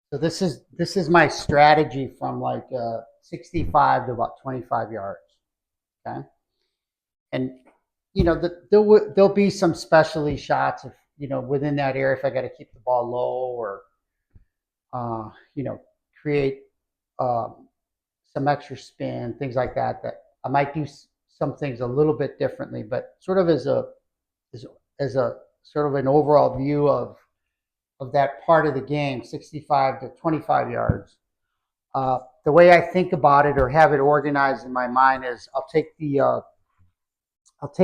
So this is my strategy from like 65 to about 25 yards. Okay, and there'll be some specialty shots if within that area if I got to keep the ball low or uh, you know create um, some extra spin, things like that. That I might do some things a little bit differently, but sort of as, as a sort of an overall view of that part of the game, 65 to 25 yards. The way I think about it or have it organized in my mind is I'll take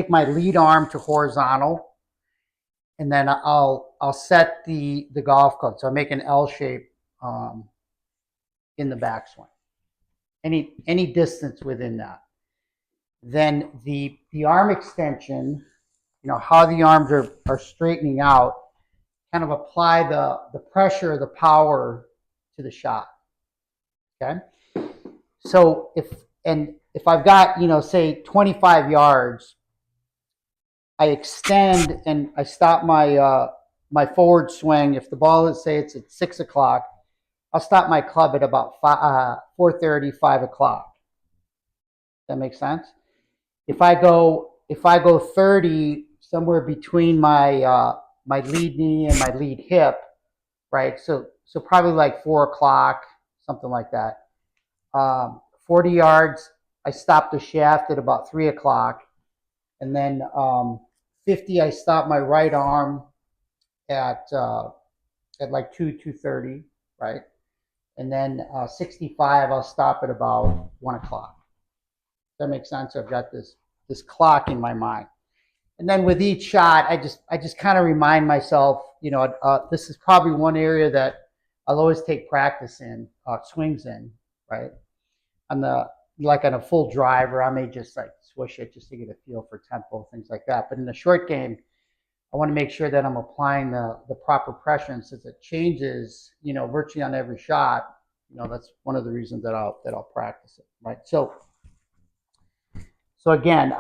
my lead arm to horizontal, and then I'll set the golf club. So I make an L shape um, in the backswing. Any distance within that. Then the arm extension, how the arms are straightening out, kind of apply the pressure, the power to the shot. Okay. So if I've got, say 25 yards, I extend and I stop my forward swing. If the ball is, say it's at 6 o'clock, I'll stop my club at about 4:30, 5 o'clock. That makes sense. If I go 30 somewhere between my lead knee and my lead hip, right? So probably like 4 o'clock, something like that. 40 yards, I stop the shaft at about 3 o'clock, and then 50, I stop my right arm at like 2:30, right? And then 65, I'll stop at about 1 o'clock. That makes sense. I've got this clock in my mind, and then with each shot, I just kind of remind myself, this is probably one area that I'll always take practice in, swings in, right? On the like on a full driver, I may just like swish it just to get a feel for tempo, things like that. But in the short game, I want to make sure that I'm applying the proper pressure, and since it changes, virtually on every shot, that's one of the reasons that I'll practice it, right? So again,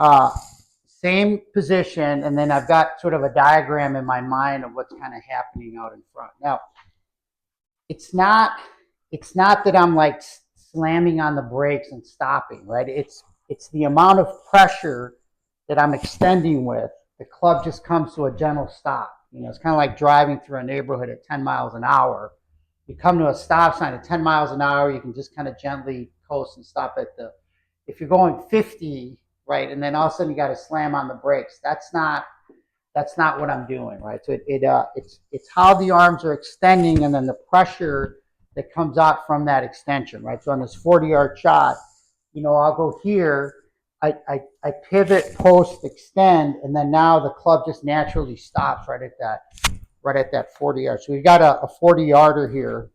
same position, and then I've got sort of a diagram in my mind of what's kind of happening out in front. Now, it's not it's not that I'm like slamming on the brakes and stopping, right? It's the amount of pressure that I'm extending with. The club just comes to a gentle stop. It's kind of like driving through a neighborhood at 10 miles an hour. You come to a stop sign at 10 miles an hour, you can just kind of gently coast and stop at the. If you're going 50, right, and then all of a sudden you got to slam on the brakes, that's not what I'm doing, right? So it's how the arms are extending and then the pressure that comes out from that extension, right? So on this 40-yard shot, I'll go here, I pivot, post, extend, and then now the club just naturally stops right at that 40 yards. So we've got a 40-yarder here.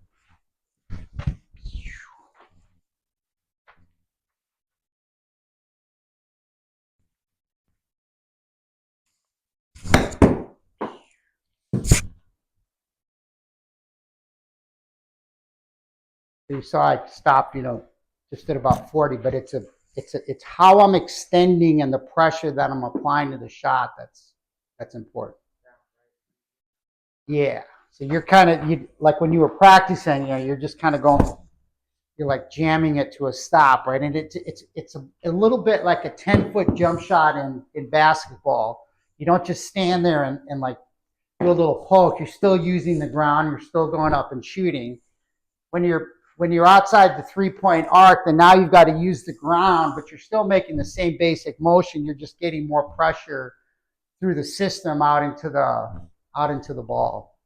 So you saw I stopped, just at about 40, but it's how I'm extending and the pressure that I'm applying to the shot that's important. Yeah. So you're kind of like when you were practicing, you're just kind of going, you're like jamming it to a stop, right? And it's a little bit like a 10-foot jump shot in basketball. You don't just stand there and like do a little poke. You're still using the ground. You're still going up and shooting. When you're outside the 3-point arc, then now you've got to use the ground, but you're still making the same basic motion. You're just getting more pressure through the system out into the ball.